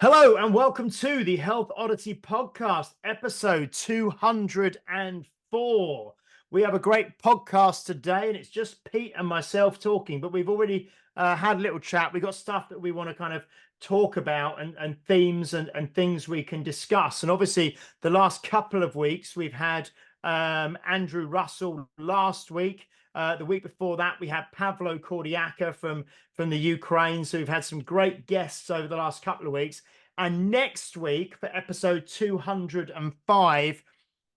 Hello and welcome to the Health Oddity Podcast, episode 204. We have a great podcast today, and it's just Pete and myself talking, but we've already had a little chat. We've got stuff that we want to kind of talk about and themes and things we can discuss. And obviously, the last couple of weeks, we've had Andrew Russell last week. The week before that, we had Pavlo Kordiaka from the Ukraine. So we've had some great guests over the last couple of weeks. And next week for episode 205,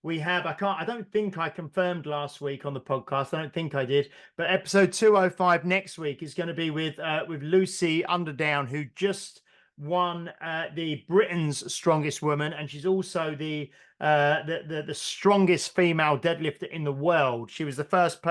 we have, I don't think I confirmed last week on the podcast. I don't think I did. But episode 205 next week is going to be with Lucy Underdown, who just won the Britain's Strongest Woman. And she's also the strongest female deadlifter in the world. She was the first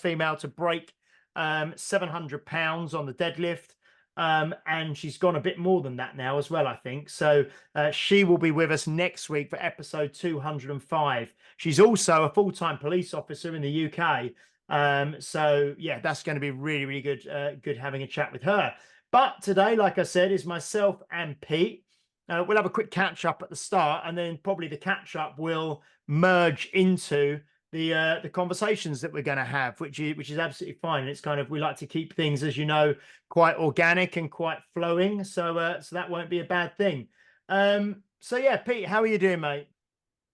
female to break 700 pounds on the deadlift. And she's gone a bit more than that now as well, I think. So she will be with us next week for episode 205. She's also a full-time police officer in the UK. So yeah, that's going to be really, really good having a chat with her. But today, like I said, is myself and Pete. We'll have a quick catch up at the start, and then probably the catch up will merge into the conversations that we're going to have, which is absolutely fine. And it's kind of, we like to keep things, as you know, quite organic and quite flowing. So so that won't be a bad thing. So yeah, Pete, how are you doing, mate?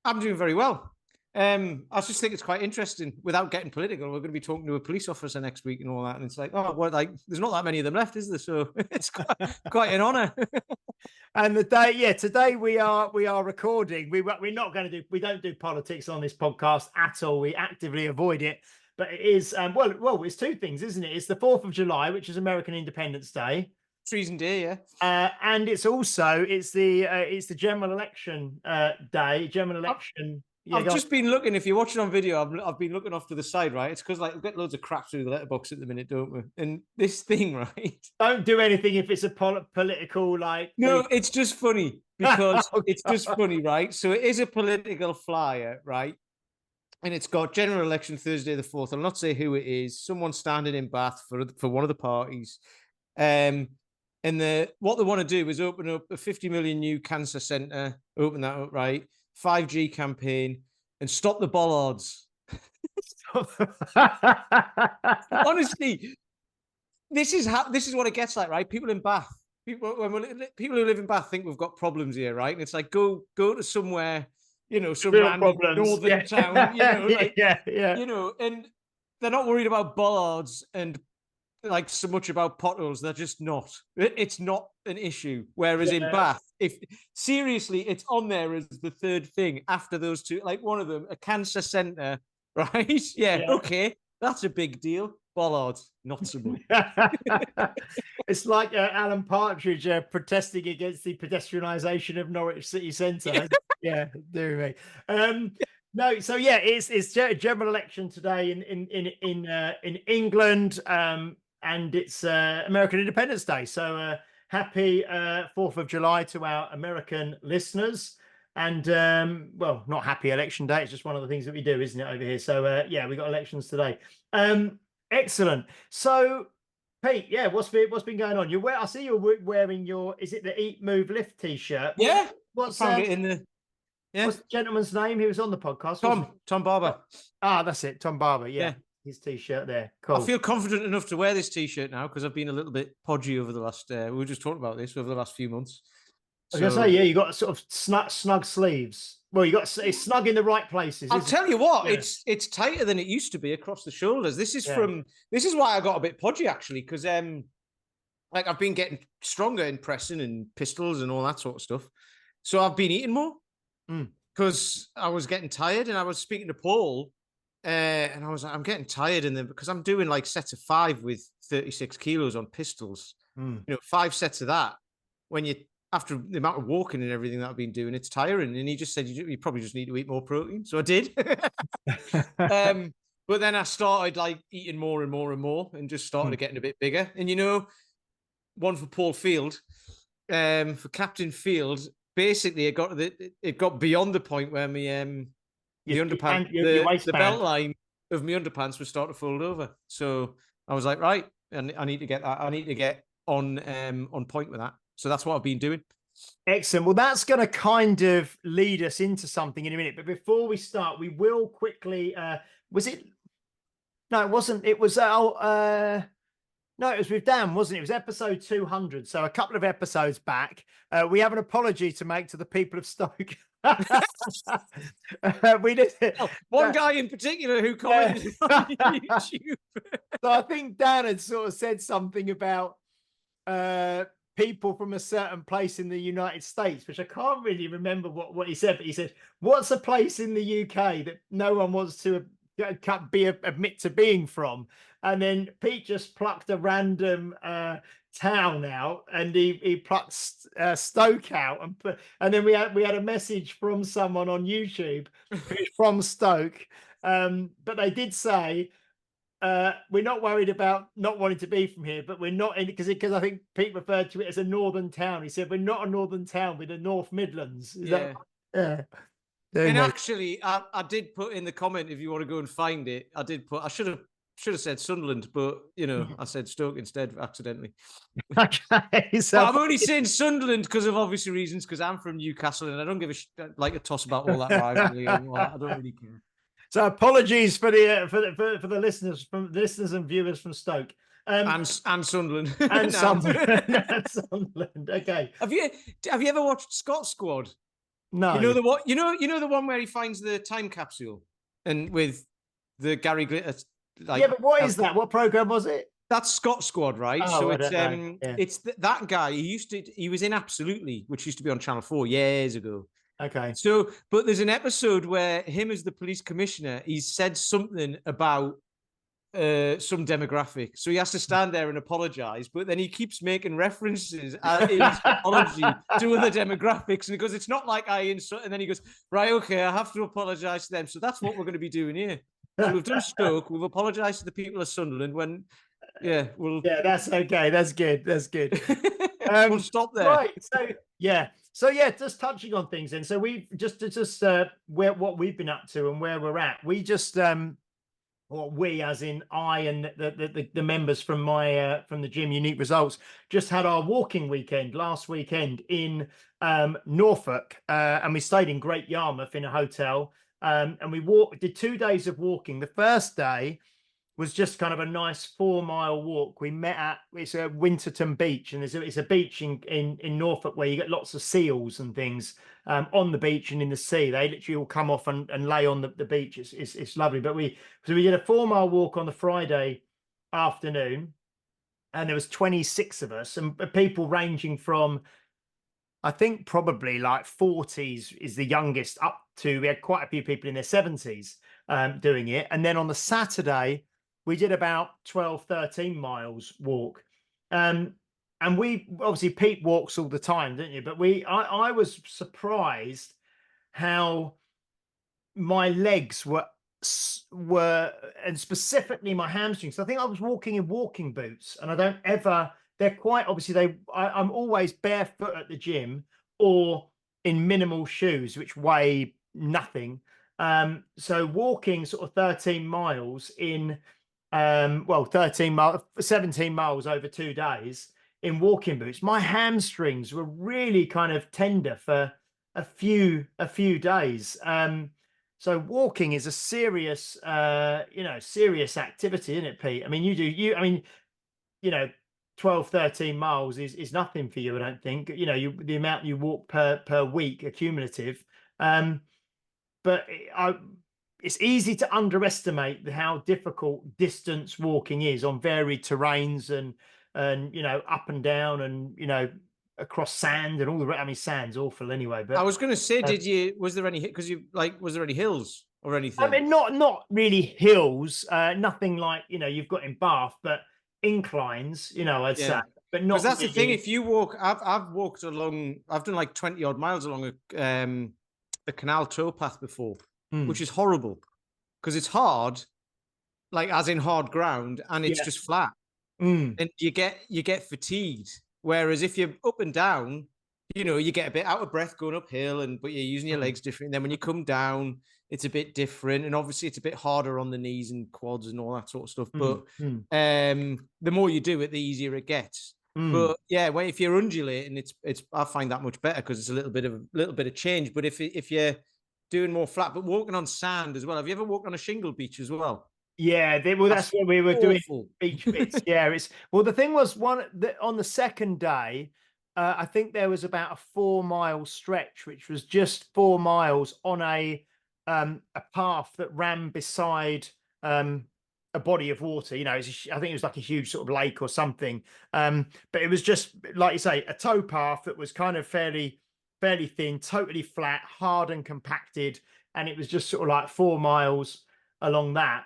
I'm doing very well. I just think it's quite interesting. Without getting political, we're going to be talking to a police officer next week and all that, and it's like, oh, well, like there's not that many of them left, is there? So it's quite an honour. And today we are recording. We don't do politics on this podcast at all. We actively avoid it. But it is well, it's two things, isn't it? It's the 4th of July, which is American Independence Day. Treason Day, yeah. And it's the general election day. General election. Yeah, I've just been looking. If you're watching on video, I've been looking off to the side, right? It's because like we've got loads of crap through the letterbox at the minute, don't we? And this thing, right? Don't do anything if it's a political like. No, it's just funny because it's just funny, right? So it is a political flyer, right? And it's got general election Thursday the 4th. I'll not say who it is. Someone standing in Bath for one of the parties. And what they want to do is open up a 50 million new cancer centre, open that up, right? 5G campaign, and stop the bollards. Honestly, this is what it gets like, right? People in Bath, people who live in Bath think we've got problems here, right? And it's like go to somewhere, some random northern town, and they're not worried about bollards and like so much about potholes. They're just not. It's not an issue. Whereas in Bath, if seriously, it's on there as the third thing after those two. Like one of them, a cancer centre, right? Yeah. Okay, that's a big deal. Bollards, not so much. It's like Alan Partridge protesting against the pedestrianisation of Norwich City Centre. Yeah, do me. No, so yeah, it's general election today in England. And it's American Independence Day. So happy 4th of July to our American listeners. And, well, not happy election day. It's just one of the things that we do, isn't it, over here? So, yeah, we got elections today. Excellent. So, Pete, yeah, what's been going on? I see you're wearing is it the Eat, Move, Lift T-shirt? Yeah. What's it in the... Yeah. What's the gentleman's name? He was on the podcast. Tom Barber. Ah, that's it. Tom Barber. Yeah. His T-shirt there. Cool. I feel confident enough to wear this T-shirt now because I've been a little bit podgy over the last. We were just talking about this over the last few months. I was going to say, yeah, you got sort of snug sleeves. Well, it's snug in the right places. I'll tell you what, it's tighter than it used to be across the shoulders. This is why I got a bit podgy actually, because like I've been getting stronger in pressing and pistols and all that sort of stuff. So I've been eating more because I was getting tired, and I was speaking to Paul. And I was like, I'm getting tired, and then because I'm doing like sets of 5 with 36 kilos on pistols, 5 sets of that. When after the amount of walking and everything that I've been doing, it's tiring. And he just said, you probably just need to eat more protein. So I did. But then I started like eating more and more and more, and just started getting a bit bigger. And one for Paul Field, for Captain Field, basically it got beyond the point where the belt line of my underpants was starting to fold over. So I was like, right, and I need to get that. I need to get on point with that. So that's what I've been doing. Excellent. Well, that's going to kind of lead us into something in a minute. But before we start, we will quickly. Was it? No, it wasn't. It was. No, it was with Dan, wasn't it? It was episode 200. So a couple of episodes back. We have an apology to make to the people of Stoke. We did. One guy in particular who commented on YouTube. So I think Dan had sort of said something about people from a certain place in the United States, which I can't really remember what he said, but he said, what's a place in the UK that no one wants to admit to being from? And then Pete just plucked a random town out, and he plucked Stoke out, and then we had a message from someone on YouTube who's from Stoke, but they did say, we're not worried about not wanting to be from here, but we're not in because I think Pete referred to it as a northern town. He said we're not a northern town, we're the North Midlands. Is that? Yeah. And actually, I did put in the comment, if you want to go and find it, I should have said Sunderland, but I said Stoke instead accidentally. Okay, so I'm only saying Sunderland because of obvious reasons, because I'm from Newcastle and I don't give a toss about all that rivalry. I don't really care. So apologies for the listeners and viewers from Stoke. And Sunderland. And Sunderland. And Sunderland. Okay. Have you ever watched Scott Squad? No. You know the what? You know the one where he finds the time capsule and with the Gary Glitter. Yeah, but what is that? What program was it? That's Scott Squad, right? Oh, so it's that guy. He was in Absolutely, which used to be on Channel 4 years ago. Okay. So, but there's an episode where him as the police commissioner, he said something about some demographic. So he has to stand there and apologize, but then he keeps making references in his apology to other demographics. And he goes, it's not like I insult. And then he goes, right, okay, I have to apologize to them. So that's what we're going to be doing here. So we've done Stoke. We've apologized to the people of Sunderland yeah, that's okay. That's good. That's good. We'll stop there. Right. So just touching on things. And so we've what we've been up to and where we're at. We just, or we, as in I and the members from from the gym Unique Results, just had our walking weekend last weekend in Norfolk, and we stayed in Great Yarmouth in a hotel, and we did 2 days of walking. The first day was just kind of a nice 4-mile walk. We met at Winterton Beach, and it's a beach in Norfolk where you get lots of seals and things on the beach and in the sea. They literally all come off and lay on the beach. It's lovely. But we did a 4-mile walk on the Friday afternoon, and there was 26 of us, and people ranging from, I think probably like 40s is the youngest, up to, we had quite a few people in their 70s doing it. And then on the Saturday, we did about 12, 13 miles walk. And we obviously, Pete walks all the time, didn't you? But I was surprised how my legs were, and specifically my hamstrings. I think I was walking in walking boots, and I don't ever, they're quite obviously, I'm always barefoot at the gym or in minimal shoes, which weigh nothing. So walking sort of 13 miles in, 17 miles over 2 days in walking boots, my hamstrings were really kind of tender for a few days. So walking is a serious, serious activity, isn't it, Pete? I mean, 12, 13 miles is nothing for you, I don't think. The amount you walk per week, accumulative. But it's easy to underestimate how difficult distance walking is on varied terrains and up and down and across sand and all the. I mean, sand's awful anyway. But I was going to say, was there any hills or anything? I mean, not really hills, nothing like you've got in Bath, but inclines. I'd say, but not. Because that's really the thing. If you walk, I've walked along. I've done like 20 odd miles along a canal towpath before, which is horrible because it's hard, like as in hard ground, and it's just flat, and you get fatigued. Whereas if you're up and down, you get a bit out of breath going uphill, but you're using your legs different. And then when you come down, it's a bit different, and obviously it's a bit harder on the knees and quads and all that sort of stuff. But the more you do it, the easier it gets. Mm. But yeah, when if you're undulating, it's I find that much better because it's a little bit of change. But if you're doing more flat, but walking on sand as well. Have you ever walked on a shingle beach as well? Yeah, well, That's that's where we were doing awful. beach bits. Yeah, it's well. The thing was, on the second day, I think there was about a 4 mile stretch, which was just 4 miles on a path that ran beside a body of water. You know, I think it was like a huge sort of lake or something. But it was just like you say, a tow path that was kind of fairly thin, totally flat, hard and compacted, and it was just sort of like 4 miles along that,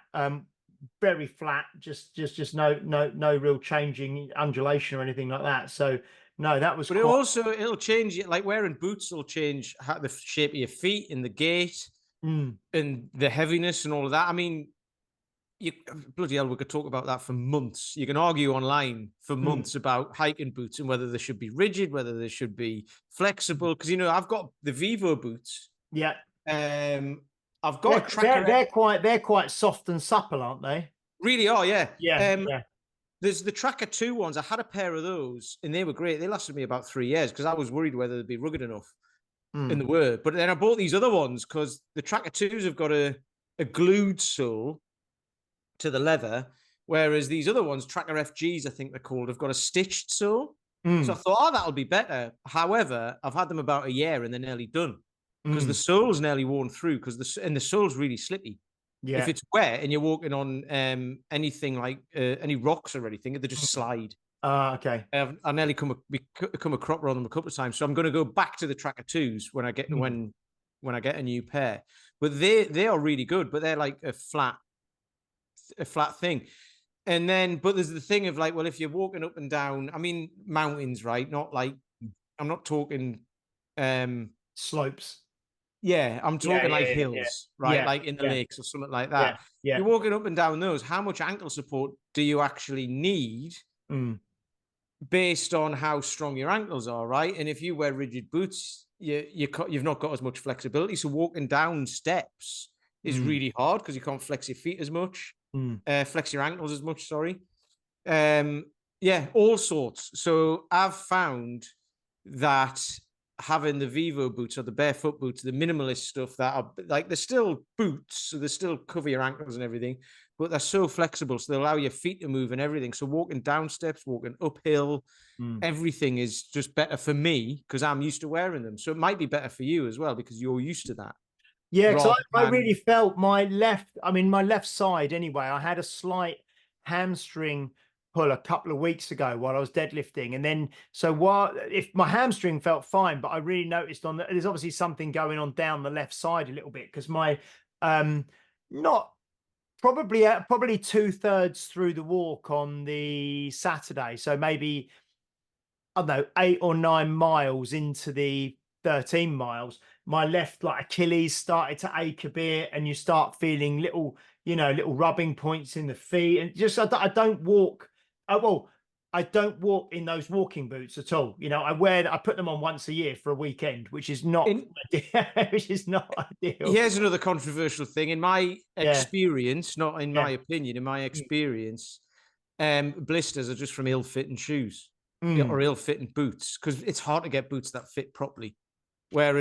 very flat, just no real changing undulation or anything like that. So no, that was But it quite. also it'll change it. Like wearing boots will change how, the shape of your feet and the gait Mm, and the heaviness and all of that. I mean, you bloody hell, we could talk about that for months. You can argue online for mm, months about hiking boots and whether they should be rigid, whether they should be flexible. Because I've got the Vivo boots. yeah, Um, I've got they're a they're tracker. they're quite they're quite soft and supple, aren't they? Really are, yeah. Yeah, yeah. There's the Tracker 2 ones. I had a pair of those and they were great. They lasted me about 3 years because I was worried whether they'd be rugged enough. And Mm, they were. But then I bought these other ones because the Tracker 2s have got a glued sole to the leather, whereas these other ones, Tracker FGs, I think they're called, have got a stitched sole. So I mm, thought, oh, that'll be better. However, I've had them about a year and they're nearly done because the mm, sole's nearly worn through and the sole's really slippy. If yeah. it's wet and you're walking on anything like any rocks or anything, they just Mm. slide. Okay. I nearly come a cropper on them a couple of times, so I'm going to go back to the Tracker 2s Mm, when I get a new pair. But they are really good, but they're like a flat thing. And then, but there's the thing of like, well, if you're walking up and down, I mean, mountains, right? Not like I'm not talking. um slopes. Yeah, I'm Yeah, talking yeah, like yeah, hills, right? yeah, Like in the yeah, lakes or something like yeah, that. yeah, You're walking up and down those. How much ankle support do you actually need yeah. Mm, based on how strong your ankles are, right? And if you wear rigid boots, you've not got as much flexibility. So walking down steps is mm, really hard because you can't flex your feet as much, mm, flex your ankles as much. Sorry. Um, yeah, all sorts. So I've found that having the Vivo boots or the barefoot boots, the minimalist stuff that are like they're still boots, so they still cover your ankles and everything, but they're so flexible, so they allow your feet to move and everything. So walking down steps, walking uphill, mm. everything is just better for me because I'm used to wearing them. So it might be better for you as well because you're used to that Yeah, because rather I than really felt my left side anyway, I had a slight hamstring pull a couple of weeks ago while I was deadlifting. And then, so while if my hamstring felt fine, but I really noticed there's obviously something going on down the left side a little bit because um, not probably 2/3 through the walk on the Saturday. So maybe I don't know, 8 or 9 miles into the 13 miles, my left like Achilles started to ache a bit, and you start feeling little rubbing points in the feet, and just I don't walk. Well, I don't walk in those walking boots at all. I put them on once a year for a weekend, which is not in which is not ideal. here's another controversial thing. In my Yeah, experience, not in my yeah. opinion, in my Mm, experience, blisters are just from ill-fitting shoes, mm. or ill-fitting boots because it's hard to get boots that fit properly.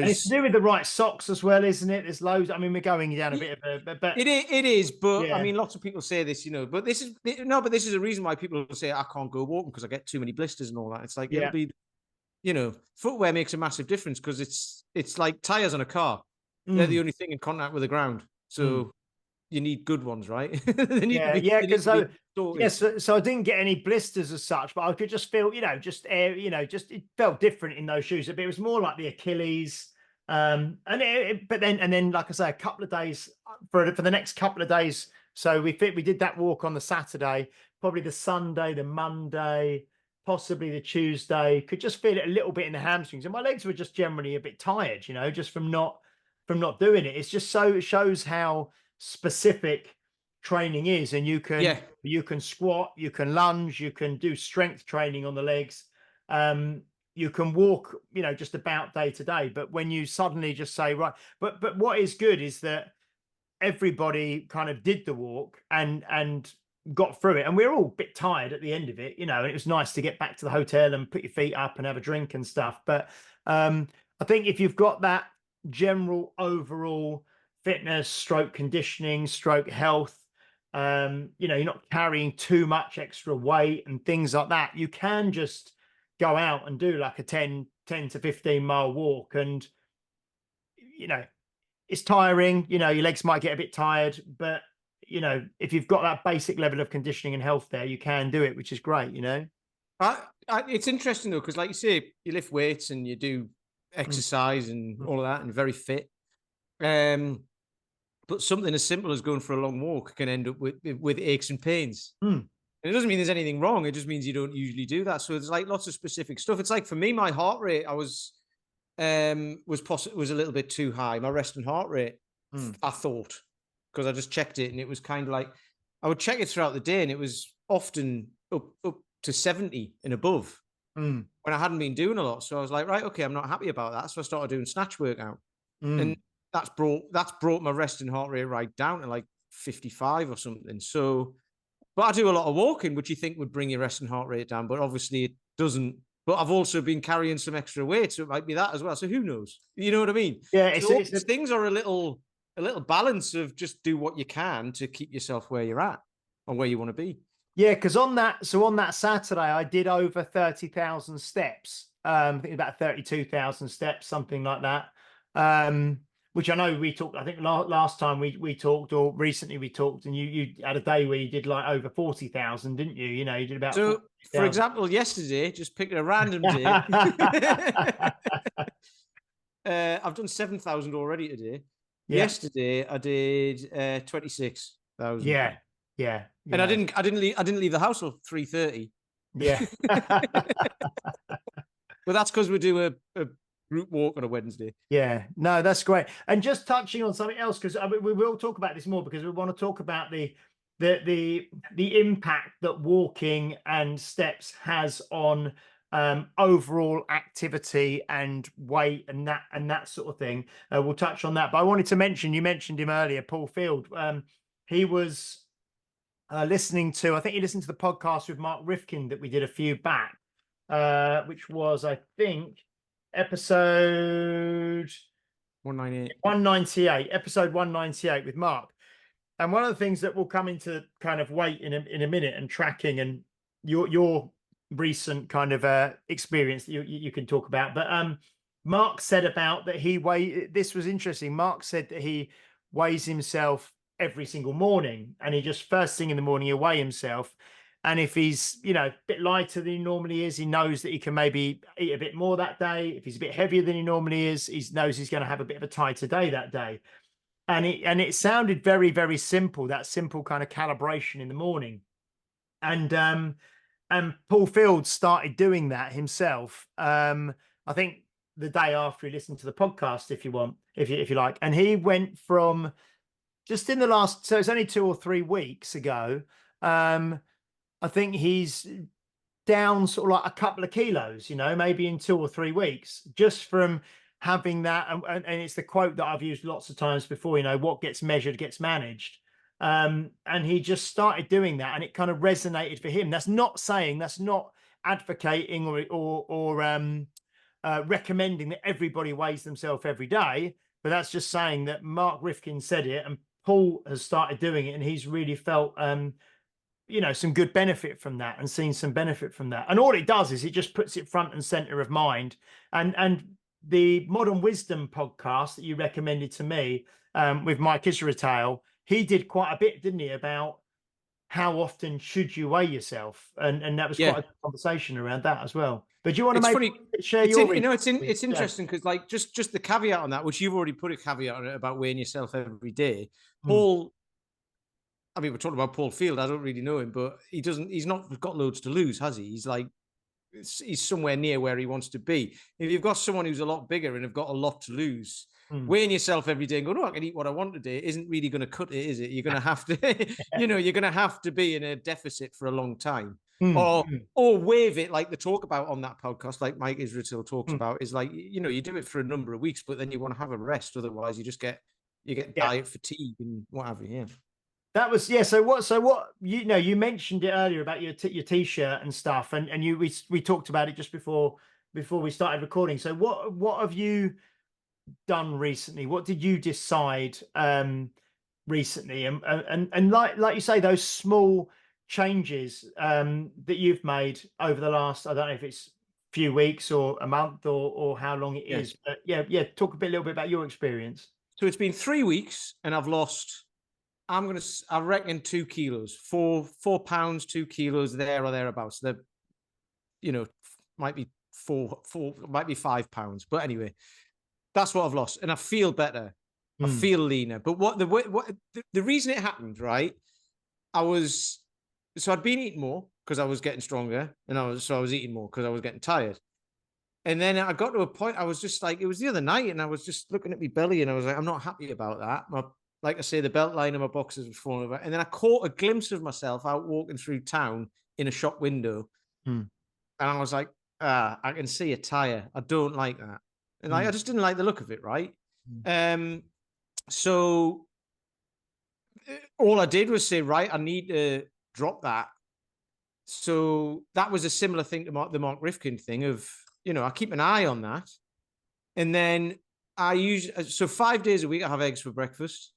And it's to Whereas do with the right socks as well, isn't it? There's loads. I mean, we're going down a bit of a, but it is, but I yeah, mean, lots of people say this, but this is no, but this is a reason why people say I can't go walking because I get too many blisters and all that. It's like it'll yeah. be, footwear makes a massive difference because it's like tires on a car. They're the Mm, only thing in contact with the ground. mm. So you need good ones, right? they need to Yeah, be yeah, they need because to be so sorted. yes, so I didn't get any blisters as such, but I could just feel, just air, just it felt different in those shoes. But it was more like the Achilles, but then, like I say, a couple of days for the next couple of days. So we did that walk on the Saturday, probably the Sunday, the Monday, possibly the Tuesday. Could just feel it a little bit in the hamstrings, and my legs were just generally a bit tired, just from not doing it. It's just so it shows how specific training is, and you can Yeah, you can squat, you can lunge, you can do strength training on the legs, um you can walk, just about day to day. But when you suddenly just say, right, but what is good is that everybody kind of did the walk, and got through it, and we were all a bit tired at the end of it, you know, and it was nice to get back to the hotel and put your feet up and have a drink and stuff. But I think if you've got that general overall fitness, stroke conditioning, stroke health, you know, you're not carrying too much extra weight and things like that, you can just go out and do like a 10 to 15 mile walk. And, you know, it's tiring, you know, your legs might get a bit tired, but, you know, if you've got that basic level of conditioning and health there, you can do it, which is great, you know. It's interesting though, because like you say, you lift weights and you do exercise and all of that, and you're very fit. But something as simple as going for a long walk can end up with aches and pains. And it doesn't mean there's anything wrong. It just means you don't usually do that. So there's like lots of specific stuff. It's like for me, my heart rate, was a little bit too high. My resting heart rate, I thought, because I just checked it, and it was kind of like I would check it throughout the day, and it was often up to 70 and above when I hadn't been doing a lot. So I was like, right, okay, I'm not happy about that. So I started doing snatch workout, and that's brought my resting heart rate right down to like 55 or something. So, but I do a lot of walking, which you think would bring your resting heart rate down, but obviously it doesn't. But I've also been carrying some extra weight, so it might be that as well. So who knows? You know what I mean? Yeah, so these things are a little balance of just do what you can to keep yourself where you're at or where you want to be. Yeah, because on that Saturday, I did over 30,000 steps. I think about 32,000 steps, something like that. Which I know we talked, I think last time we talked, or recently we talked, and you had a day where you did like over 40,000, didn't you? You know, you did about. So, for example, yesterday, just picking a random day, I've done 7,000 already today. Yeah. Yesterday, I did 26,000. Yeah. And I didn't leave the house till 3:30. Yeah. But that's because we do a group walk on a Wednesday. Yeah, no, that's great. And just touching on something else, because we will talk about this more, because we want to talk about the impact that walking and steps has on overall activity and weight and that sort of thing. We'll touch on that. But I wanted to mention, you mentioned him earlier, Paul Field. He was listening to, I think he listened to the podcast with Mark Rifkin that we did a few back, which was, I think, episode 198, episode 198 with Mark. And one of the things that will come into kind of weight in a minute, and tracking, and your recent kind of experience that you can talk about. But Mark said about that this was interesting. Mark said that he weighs himself every single morning, and he just first thing in the morning, he'll weigh himself. And if he's, you know, a bit lighter than he normally is, he knows that he can maybe eat a bit more that day. If he's a bit heavier than he normally is, he knows he's going to have a bit of a tighter day that day. And it sounded very, very simple, that simple kind of calibration in the morning. And Paul Field started doing that himself. I think the day after he listened to the podcast, if you like. And he went from just in the last, so it's only 2 or 3 weeks ago. I think he's down sort of like a couple of kilos, you know, maybe in 2 or 3 weeks, just from having that. And it's the quote that I've used lots of times before, you know, what gets measured gets managed. And he just started doing that, and it kind of resonated for him. That's not advocating or recommending that everybody weighs themselves every day, but that's just saying that Mark Rifkin said it, and Paul has started doing it, and he's really felt you know, some good benefit from that, and seen some benefit from that. And all it does is it just puts it front and center of mind. And the Modern Wisdom podcast that you recommended to me with Mike Israetel, he did quite a bit, didn't he, about how often should you weigh yourself? And that was quite a conversation around that as well. But do you want to share your? It's interesting because, like, just the caveat on that, which you've already put a caveat on it about weighing yourself every day. Paul, I mean, we're talking about Paul Field. I don't really know him, but he's not got loads to lose, has he? He's somewhere near where he wants to be. If you've got someone who's a lot bigger and have got a lot to lose, weighing yourself every day and going, oh, I can eat what I want today, isn't really going to cut it, is it? You're going to have to, you're going to have to be in a deficit for a long time. Or waive it, like the talk about on that podcast, like Mike Israetel talks about, is like, you do it for a number of weeks, but then you want to have a rest. Otherwise you get diet fatigue and what have you. Yeah. That was, yeah. So what you mentioned it earlier about your t-shirt and stuff, and we talked about it just before we started recording. So what have you done recently? What did you decide recently? And like you say, those small changes that you've made over the last, I don't know if it's few weeks or a month or how long it Yeah. is, but yeah, talk a little bit about your experience. So it's been 3 weeks and I've lost, I reckon 2 kilos, 4 pounds, 2 kilos there or thereabouts. They're, might be might be 5 pounds. But anyway, that's what I've lost. And I feel better. I feel leaner. But the reason it happened, right? I'd been eating more because I was getting stronger, and I was eating more because I was getting tired. And then I got to a point, I was just like, it was the other night, and I was just looking at my belly, and I was like, I'm not happy about that. Like I say, the belt line of my boxers was falling over. And then I caught a glimpse of myself out walking through town in a shop window. And I was like, I can see a tire. I don't like that. And I just didn't like the look of it, right? So all I did was say, right, I need to drop that. So that was a similar thing to the Mark Rifkin thing of, I keep an eye on that. And then so 5 days a week, I have eggs for breakfast.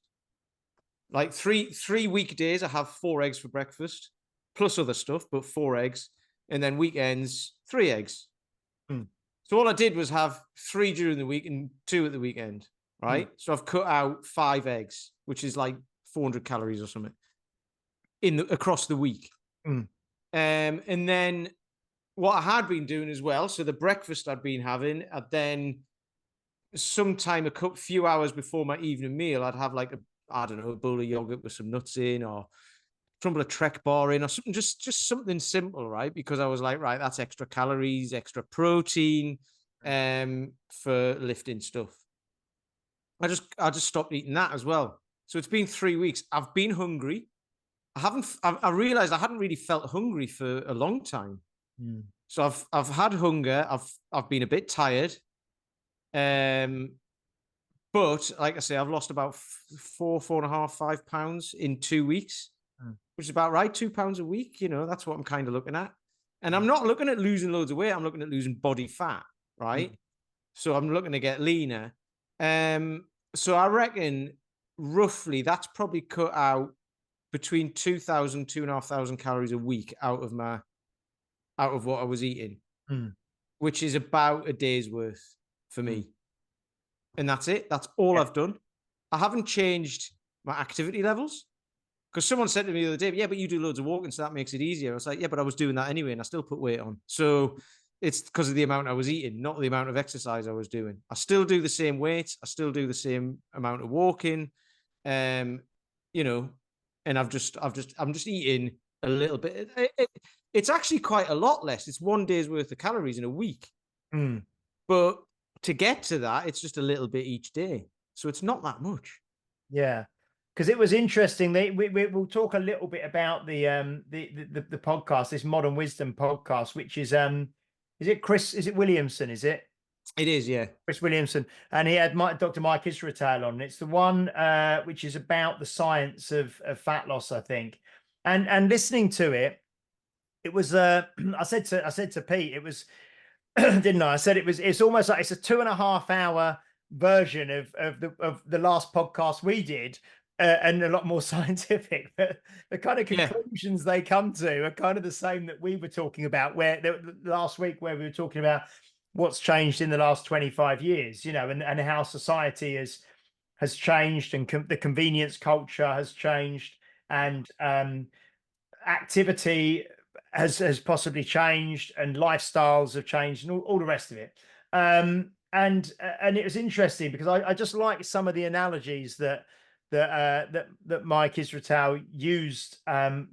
Like three weekdays, I have 4 eggs for breakfast, plus other stuff, but 4 eggs. And then weekends, 3 eggs. So all I did was have 3 during the week and 2 at the weekend, right? So I've cut out 5 eggs, which is like 400 calories or something across the week. And then what I had been doing as well, so the breakfast I'd been having, I'd then sometime a few hours before my evening meal, I'd have like a bowl of yogurt with some nuts in, or crumble a Trek bar in, or something, just something simple, right? Because I was like, right, that's extra calories, extra protein, for lifting stuff. I just stopped eating that as well. So it's been 3 weeks. I've been hungry. I realized I hadn't really felt hungry for a long time. So I've had hunger. I've been a bit tired. But like I say, I've lost about 4.5, 5 pounds in 2 weeks, which is about right. 2 pounds a week. That's what I'm kind of looking at. And I'm not looking at losing loads of weight. I'm looking at losing body fat, right? So I'm looking to get leaner. So I reckon roughly that's probably cut out between 2,000, 2,500 calories a week out of what I was eating, which is about a day's worth for me. And that's it. That's all I've done. I haven't changed my activity levels, because someone said to me the other day, yeah, but you do loads of walking, so that makes it easier. I was like, yeah, but I was doing that anyway, and I still put weight on. So it's because of the amount I was eating, not the amount of exercise I was doing. I still do the same weight. I still do the same amount of walking, and I'm just eating a little bit. It's actually quite a lot less. It's 1 day's worth of calories in a week. But to get to that, it's just a little bit each day. So it's not that much. Yeah. Because it was interesting. We'll talk a little bit about the podcast, this Modern Wisdom podcast, which is it Chris? Is it Williamson? Is it? It is, yeah. Chris Williamson, and he had Dr. Mike Israetel on. It's the one which is about the science of fat loss, I think. And listening to it, it was I said to Pete, it was didn't I? I said it's almost like it's a 2.5 hour version of the last podcast we did. And a lot more scientific, but the kind of conclusions they come to are kind of the same that we were talking about last week, where we were talking about what's changed in the last 25 years, and how society has changed, and the convenience culture has changed, and activity has possibly changed, and lifestyles have changed, and all the rest of it. And it was interesting because I just like some of the analogies that Mike Israetel used,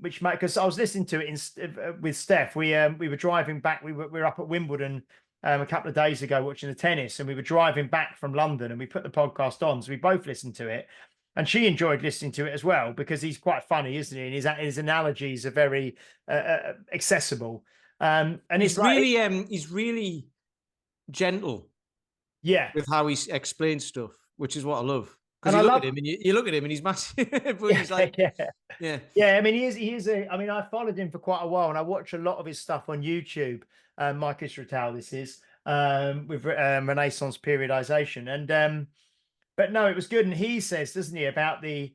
which because I was listening to it with Steph. We were driving back. We were up at Wimbledon a couple of days ago watching the tennis, and we were driving back from London, and we put the podcast on, so we both listened to it, and she enjoyed listening to it as well, because he's quite funny, isn't he? And his analogies are very accessible. And he's really gentle, with how he explains stuff, which is what I love. Because And I you look at love, him and you look at him and he's massive, but yeah, he's like, yeah. yeah, Yeah, I mean, I mean, I followed him for quite a while, and I watch a lot of his stuff on YouTube. Mike Israetel, this is with Renaissance periodization, and but no, it was good. And he says, doesn't he, about the,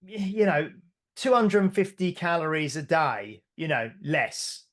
you know, 250 calories a day, less,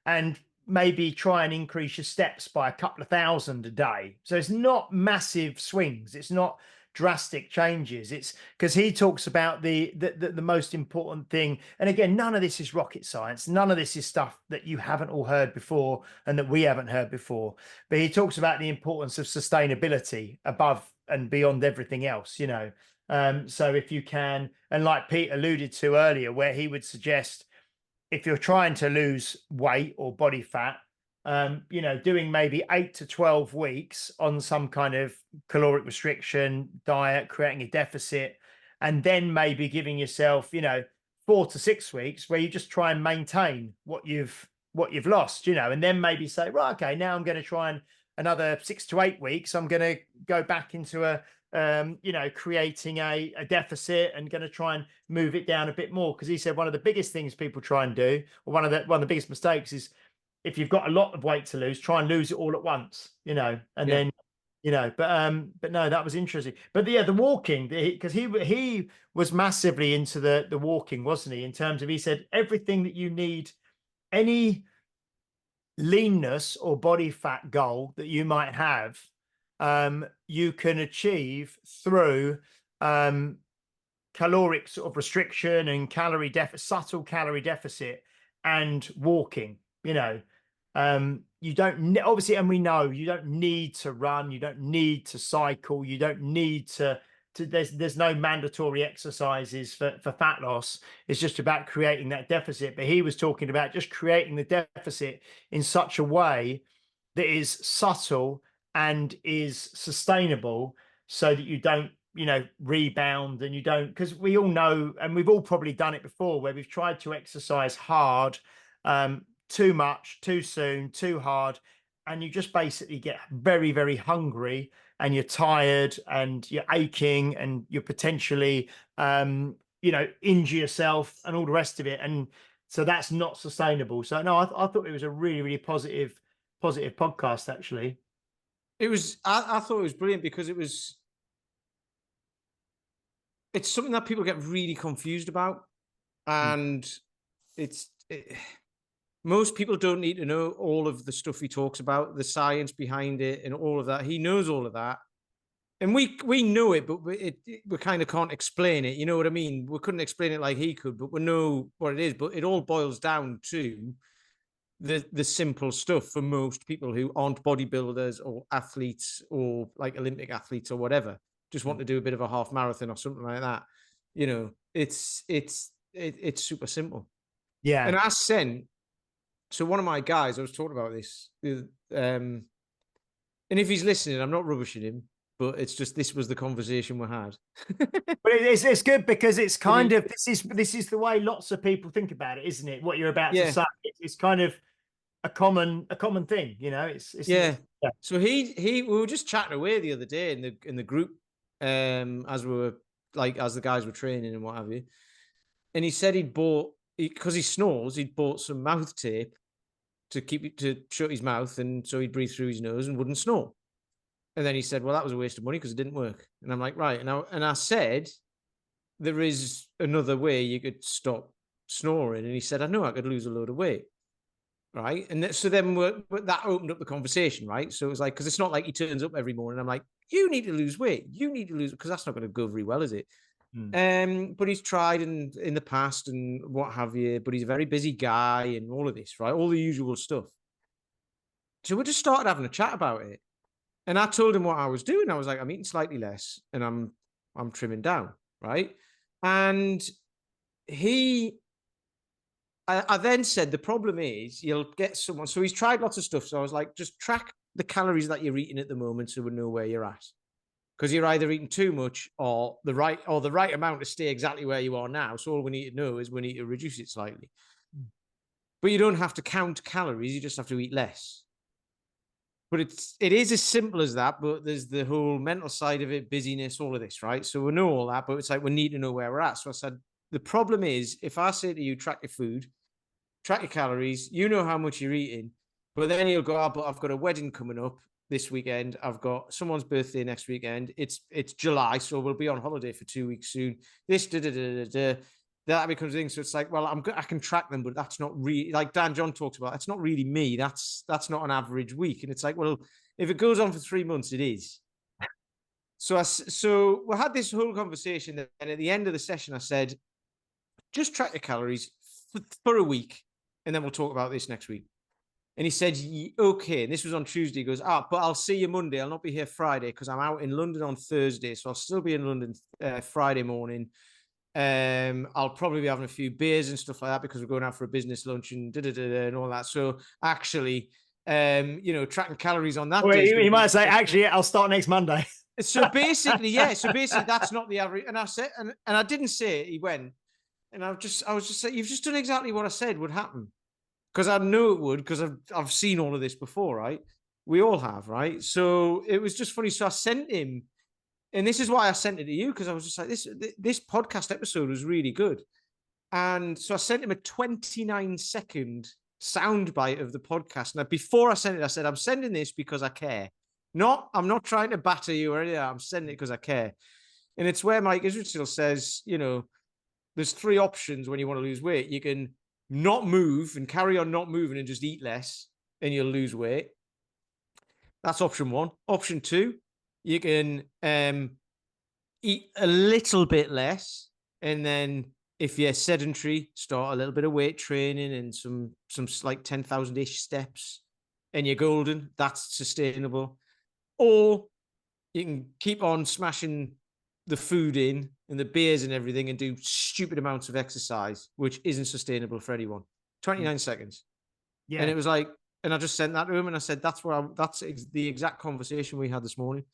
and maybe try and increase your steps by a couple of thousand a day. So it's not massive swings. It's not drastic changes. It's because he talks about the most important thing. And again, none of this is rocket science. None of this is stuff that you haven't all heard before and that we haven't heard before. But he talks about the importance of sustainability above and beyond everything else. So if you can, and like Pete alluded to earlier, where he would suggest if you're trying to lose weight or body fat, doing maybe 8 to 12 weeks on some kind of caloric restriction diet, creating a deficit, and then maybe giving yourself, 4 to 6 weeks where you just try and maintain what you've lost, and then maybe say, right, okay, now I'm going to try and another 6 to 8 weeks, I'm going to go back into creating a deficit and going to try and move it down a bit more. Because he said one of the biggest things people try and do, or one of the biggest mistakes is if you've got a lot of weight to lose, try and lose it all at once, and yeah. then, but no, that was interesting. But yeah, the walking, because he was massively into the walking, wasn't he? In terms of, he said everything that you need, any leanness or body fat goal that you might have, you can achieve through caloric sort of restriction and subtle calorie deficit and walking. You don't obviously, and we know you don't need to run, you don't need to cycle, you don't need to there's no mandatory exercises for fat loss. It's just about creating that deficit. But he was talking about just creating the deficit in such a way that is subtle and is sustainable, so that you don't rebound, and you don't, because we all know, and we've all probably done it before, where we've tried to exercise hard, too much, too soon, too hard, and you just basically get very, very hungry, and you're tired and you're aching and you're potentially injure yourself and all the rest of it. And so that's not sustainable. So no, I thought it was a really, really positive podcast, actually. It was. I thought it was brilliant because it's something that people get really confused about, and most people don't need to know all of the stuff he talks about, the science behind it, and all of that. He knows all of that, and we know it, but we kind of can't explain it. You know what I mean? We couldn't explain it like he could, but we know what it is. But it all boils down to the simple stuff for most people who aren't bodybuilders or athletes or like Olympic athletes or whatever, just want to do a bit of a half marathon or something like that. It's super simple. Yeah. And I sent, so one of my guys, I was talking about this, and if he's listening, I'm not rubbishing him, but it's just, this was the conversation we had. But it's good because it's kind of, this is the way lots of people think about it, isn't it? What you're about to say, it's kind of a common thing, It's yeah. So we were just chatting away the other day in the group, as we were as the guys were training and what have you, and he said he'd bought, because he snores, he'd bought some mouth tape to shut his mouth, and so he'd breathe through his nose and wouldn't snore. And then he said, well, that was a waste of money because it didn't work. And I'm like, right. And I said, there is another way you could stop snoring. And he said, I know I could lose a load of weight. Right. And so then that opened up the conversation. Right. So it was like, because it's not like he turns up every morning. I'm like, you need to lose weight. You need to lose, because that's not going to go very well, is it? But he's tried in the past and what have you, but he's a very busy guy and all of this, right? All the usual stuff. So we just started having a chat about it. And I told him what I was doing. I was like, I'm eating slightly less and I'm trimming down, right? And I then said, the problem is you'll get someone. So he's tried lots of stuff. So I was like, just track the calories that you're eating at the moment so we know where you're at. Because you're either eating too much or the right amount to stay exactly where you are now. So all we need to know is we need to reduce it slightly. But you don't have to count calories. You just have to eat less. But it is as simple as that, but there's the whole mental side of it, busyness, all of this, right? So we know all that, but it's like we need to know where we're at. So I said, the problem is if I say to you, track your food, track your calories, you know how much you're eating, but then you'll go, oh, but I've got a wedding coming up this weekend. I've got someone's birthday next weekend. It's July, so we'll be on holiday for 2 weeks soon. This, that becomes a thing. So it's like, well, I can track them, but that's not really, like Dan John talks about, that's not really me. That's not an average week. And it's like, well, if it goes on for 3 months, it is. So we had this whole conversation, and at the end of the session, I said, just track your calories for a week, and then we'll talk about this next week. And he said, okay. And this was on Tuesday. He goes, but I'll see you Monday. I'll not be here Friday because I'm out in London on Thursday. So I'll still be in London Friday morning. I'll probably be having a few beers and stuff like that because we're going out for a business lunch and and all that. So actually, tracking calories on that day. You might say, actually, I'll start next Monday. So basically, yeah. So basically, that's not the average. And I said, and I didn't say it. He went, and I was just saying, you've just done exactly what I said would happen. Because I know it would, because I've seen all of this before, right? We all have, right? So it was just funny. So I sent him, and this is why I sent it to you, because I was just like, this podcast episode was really good. And so I sent him a 29-second soundbite of the podcast. Now, before I sent it, I said, I'm sending this because I care. I'm not trying to batter you or anything. I'm sending it because I care. And it's where Mike Israetel says, there's 3 options when you want to lose weight. You can not move and carry on not moving and just eat less and you'll lose weight. That's option 1. Option 2, you can eat a little bit less, and then if you're sedentary, start a little bit of weight training and some like 10,000-ish steps, and you're golden. That's sustainable. Or you can keep on smashing the food in and the beers and everything and do stupid amounts of exercise, which isn't sustainable for anyone. 29 seconds. Yeah. And it was like, and I just sent that to him and I said, that's the exact conversation we had this morning.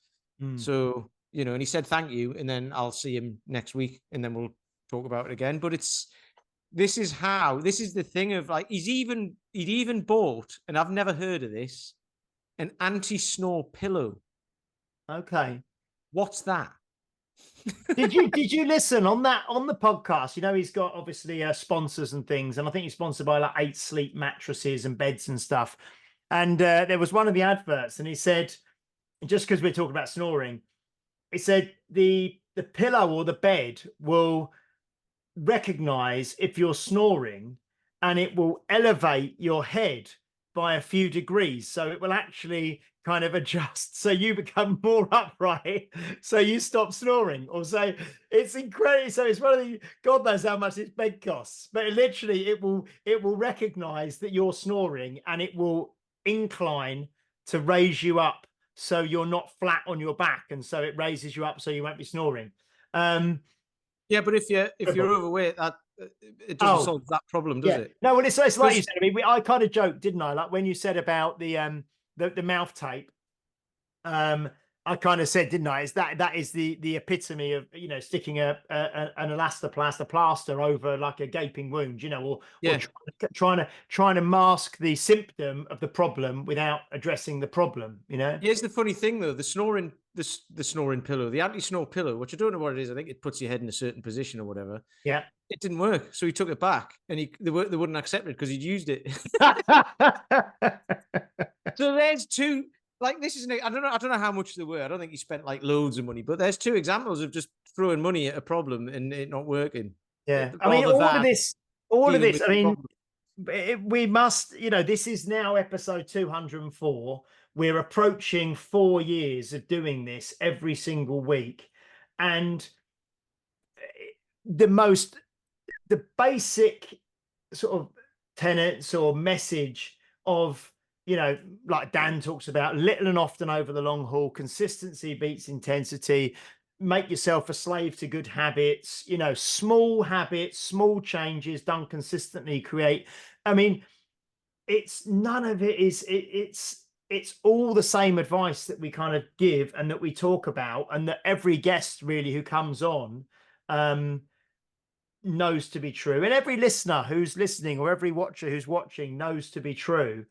So, and he said, thank you. And then I'll see him next week and then we'll talk about it again. But this is the thing of like, he'd even bought, and I've never heard of this, an anti-snore pillow. Okay. What's that? did you listen on the podcast? He's got obviously sponsors and things, and I think he's sponsored by like 8 Sleep mattresses and beds and stuff. And there was one of the adverts, and he said, just because we're talking about snoring, he said the pillow or the bed will recognize if you're snoring, and it will elevate your head by a few degrees, so it will actually kind of adjust so you become more upright, so you stop snoring. Or so it's incredible. So it's one of the, God knows how much this bed costs, but it will recognize that you're snoring, and it will incline to raise you up so you're not flat on your back, and so it raises you up so you won't be snoring. Yeah, but if you're overweight, that it doesn't solve that problem, does it? No, well, it's like you said. I mean, I kind of joked, didn't I? Like when you said about the mouth tape. I kind of said, didn't I? That is the epitome of sticking an elastoplast, a plaster over like a gaping wound, or trying to mask the symptom of the problem without addressing the problem. Here's the funny thing though: the snoring pillow, the anti-snore pillow, which I don't know what it is. I think it puts your head in a certain position or whatever. Yeah, it didn't work, so he took it back, and they wouldn't accept it because he'd used it. So there's 2. Like this is, I don't know how much there were. I don't think he spent like loads of money, but there's 2 examples of just throwing money at a problem and it not working. Yeah, I mean, all of this. I mean, we must. This is now episode 204. We're approaching 4 years of doing this every single week, and the basic sort of tenets or message of, like Dan talks about, little and often over the long haul, consistency beats intensity, make yourself a slave to good habits, small habits, small changes done consistently create. I mean, it's none of it is, it's all the same advice that we kind of give and that we talk about, and that every guest really who comes on knows to be true. And every listener who's listening or every watcher who's watching knows to be true.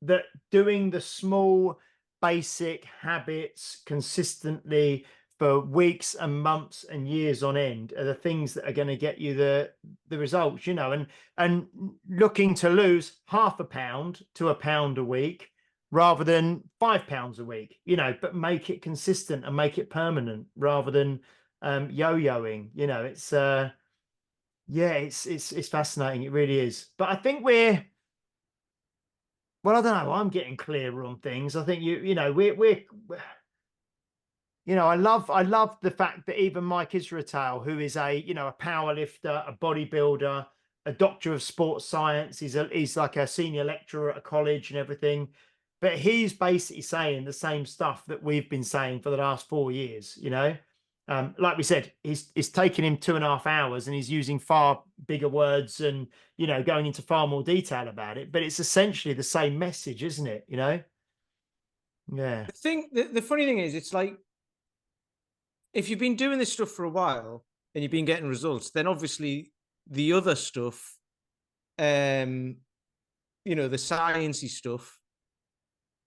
that doing the small basic habits consistently for weeks and months and years on end are the things that are going to get you the results, you know, and looking to lose half a pound to a pound a week rather than 5 pounds a week, you know, but make it consistent and make it permanent rather than yo-yoing, you know. It's yeah, it's fascinating, it really is. But I think we're, well, I don't know, I'm getting clearer on things. I think you know, we're you know, I love the fact that even Mike Israetel, who is a, you know, a power lifter, a bodybuilder, a doctor of sports science, he's like a senior lecturer at a college and everything, but he's basically saying the same stuff that we've been saying for the last 4 years, you know. Like we said, it's taken him 2.5 hours and he's using far bigger words and, you know, going into far more detail about it, but it's essentially the same message, isn't it? You know? Yeah. The funny thing is, it's like, if you've been doing this stuff for a while and you've been getting results, then obviously the other stuff, you know, the sciencey stuff,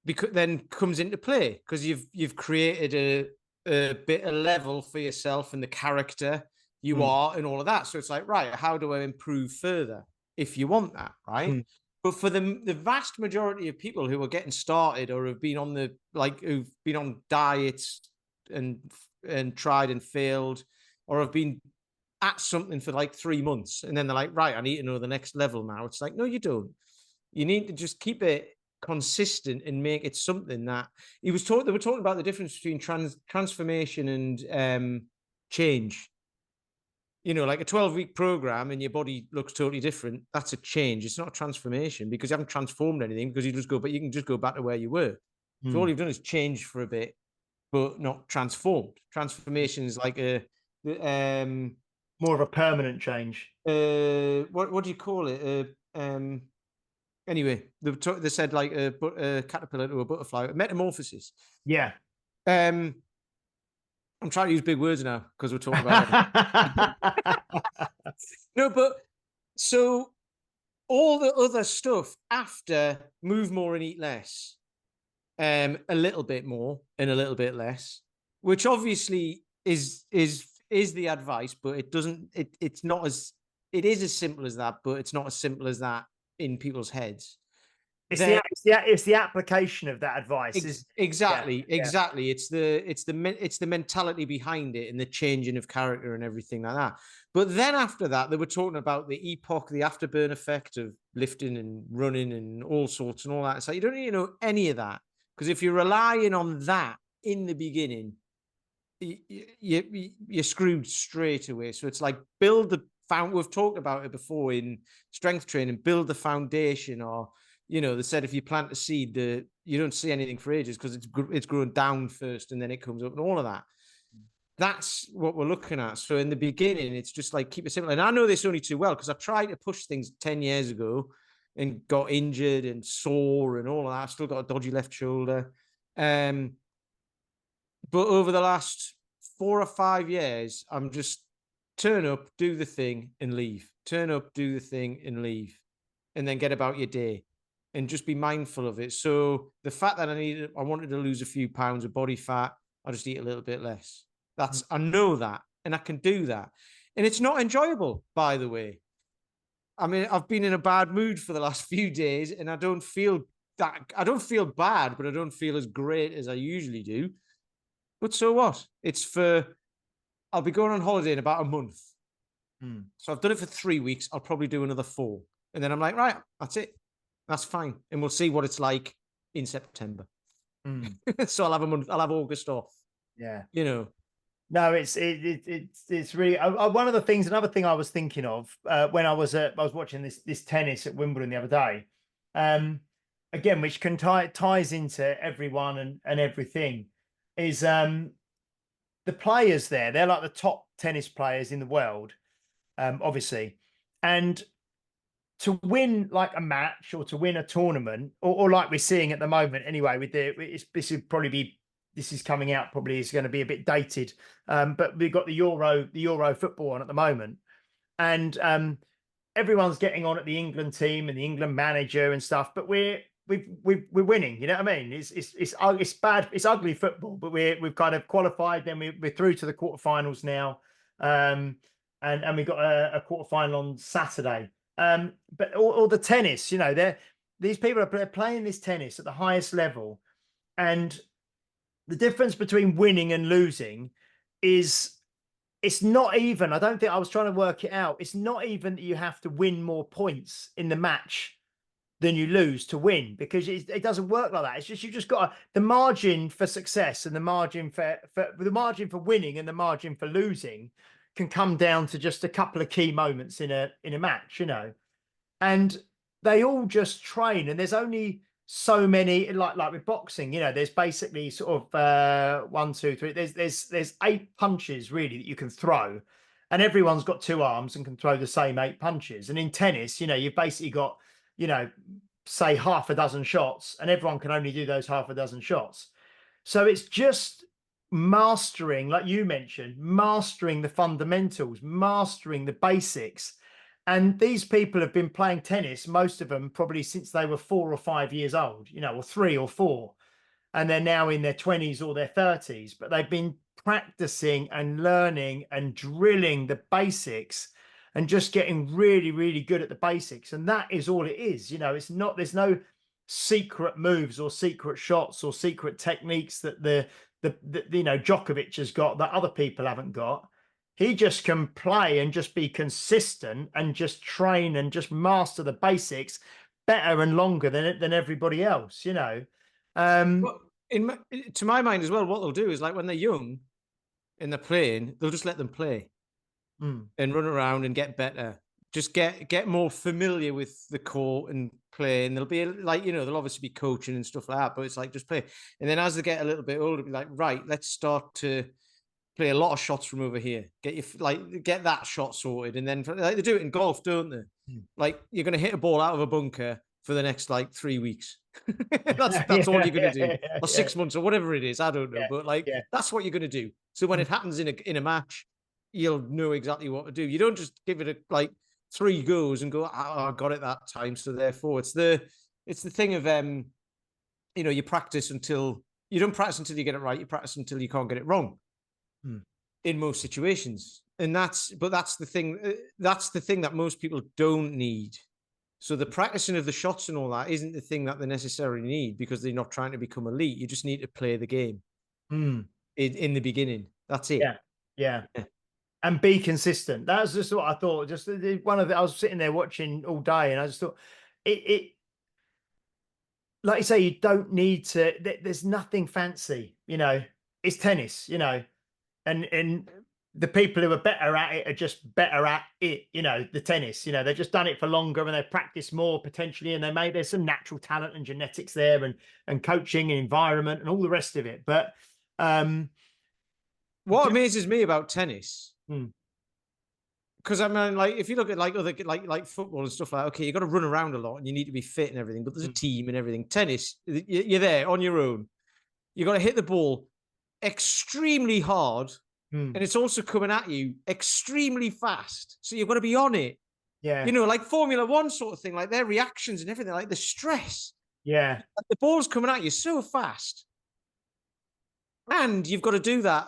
because then comes into play because you've created a bit of level for yourself and the character you are and all of that. So it's like, right, how do I improve further if you want that, right? But for the vast majority of people who are getting started or have been on the, like, who've been on diets and tried and failed, or have been at something for like 3 months and then they're like, right, I need to know the next level now. It's like, no, you don't. You need to just keep it consistent and make it something that they were talking about the difference between transformation and change. You know, like a 12-week program and your body looks totally different. That's a change. It's not a transformation because you haven't transformed anything, because you can just go back to where you were. So all you've done is change for a bit, but not transformed. Transformation is like a More of a permanent change. What do you call it? Anyway, they said like a caterpillar to a butterfly, metamorphosis. Yeah. I'm trying to use big words now because we're talking about it. No, but so all the other stuff after move more and eat less, a little bit more and a little bit less, which obviously is the advice, but it's not as, it is as simple as that, but it's not as simple as that in people's heads. It's the application of that advice. Exactly. It's the mentality behind it and the changing of character and everything like that. But then after that, they were talking about the epoch, the afterburn effect of lifting and running and all sorts and all that. So you don't need to know any of that, because if you're relying on that in the beginning, you're screwed straight away. So it's like, build the we've talked about it before in strength training, build the foundation. Or, you know, they said if you plant a seed, you don't see anything for ages because it's growing down first and then it comes up and all of that. That's what we're looking at. So in the beginning, it's just like, keep it simple. And I know this only too well because I tried to push things 10 years ago and got injured and sore and all of that. I've still got a dodgy left shoulder. But over the last 4 or 5 years, I'm just turn up, do the thing and leave. Turn up, do the thing and leave. And then get about your day and just be mindful of it. So the fact that I wanted to lose a few pounds of body fat, I'll just eat a little bit less. I know that, and I can do that. And it's not enjoyable, by the way. I mean, I've been in a bad mood for the last few days and I don't feel bad, but I don't feel as great as I usually do. But so what? I'll be going on holiday in about a month. So I've done it for 3 weeks. I'll probably do another 4. And then I'm like, right, that's it. That's fine. And we'll see what it's like in September. So I'll have a month. I'll have August off. Yeah. You know. No, it's really one of the things. Another thing I was thinking of when I was watching this tennis at Wimbledon the other day, again, which ties into everyone and everything, is the players there. They're like the top tennis players in the world, obviously, and to win like a match or to win a tournament, or like we're seeing at the moment anyway, this is coming out, probably is going to be a bit dated, but we've got the Euro football on at the moment, and everyone's getting on at the England team and the England manager and stuff, but we're we're winning. You know what I mean? It's bad. It's ugly football, but we've kind of qualified. Then we're through to the quarterfinals now, and we've got a quarterfinal on Saturday. But all the tennis, you know, these people are playing this tennis at the highest level, and the difference between winning and losing is it's not even. I don't think I was trying to work it out. It's not even that you have to win more points in the match than you lose to win, because it doesn't work like that. It's just, you just got the margin for success and the margin for the margin for winning and the margin for losing can come down to just a couple of key moments in a match, you know. And they all just train, and there's only so many, like with boxing, you know, there's basically sort of 1, 2, 3, there's 8 punches really that you can throw, and everyone's got 2 arms and can throw the same 8 punches. And in tennis, you know, you've basically got, you know, say half a dozen shots, and everyone can only do those half a dozen shots. So it's just mastering, like you mentioned, mastering the fundamentals, mastering the basics. And these people have been playing tennis, most of them probably since they were 4 or 5 years old, you know, or 3 or 4. And they're now in their 20s or their 30s, but they've been practicing and learning and drilling the basics and just getting really, really good at the basics. And that is all it is. You know, it's not, there's no secret moves or secret shots or secret techniques that the you know, Djokovic has got that other people haven't got. He just can play and just be consistent and just train and just master the basics better and longer than everybody else, you know. Well, to my mind as well, what they'll do is, like, when they're young and they're playing, they'll just let them play and run around and get better. Just get more familiar with the court and play. And they'll be like, you know, they'll obviously be coaching and stuff like that, but it's like, just play. And then as they get a little bit older, be like, right, let's start to play a lot of shots from over here. Get that shot sorted, and then like they do it in golf, don't they? Like, you're going to hit a ball out of a bunker for the next like 3 weeks. that's all you're going to do, or 6 months, or whatever it is. I don't know, but like that's what you're going to do. So when it happens in a match, you'll know exactly what to do. You don't just give it like 3 goes and go, oh, I got it that time, so therefore it's the thing of you know, you practice until you don't practice until you get it right. You practice until you can't get it wrong. In most situations. And that's the thing that most people don't need. So the practicing of the shots and all that isn't the thing that they necessarily need, because they're not trying to become elite. You just need to play the game in the beginning. That's it. Yeah. And be consistent. That's just what I thought. Just one of the, I was sitting there watching all day, and I just thought it like you say, you don't need to, there's nothing fancy, you know. It's tennis, you know. And the people who are better at it are just better at it, you know, the tennis, you know, they've just done it for longer and they practice more potentially, and there's some natural talent and genetics there, and coaching and environment and all the rest of it. But what amazes me about tennis, because I mean, like, if you look at like other like football and stuff, like, okay, you got to run around a lot and you need to be fit and everything, but there's a team and everything. Tennis, you're there on your own. You got to hit the ball extremely hard, and it's also coming at you extremely fast, so you've got to be on it. You know, like Formula One sort of thing, like their reactions and everything, like the stress. Like, the ball's coming at you so fast, and you've got to do that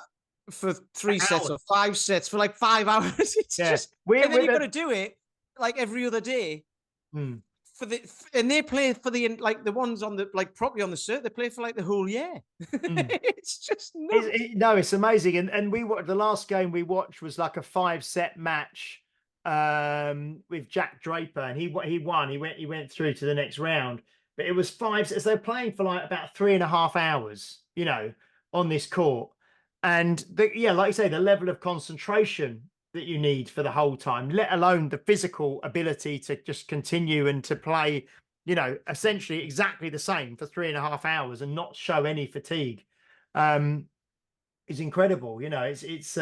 for 3 sets or 5 sets for like 5 hours. It's just, and then you've got to do it like every other day. And they play for the, like, the ones on the, like, properly on the cert, they play for like the whole year. It's just nuts. No, it's amazing. And we watched, the last game we watched was like a 5-set match with Jack Draper, and he won. He went through to the next round, but it was 5 sets. They're playing for like about 3.5 hours, you know, on this court. And like you say, the level of concentration that you need for the whole time, let alone the physical ability to just continue and to play, you know, essentially exactly the same for 3.5 hours and not show any fatigue, is incredible. You know, it's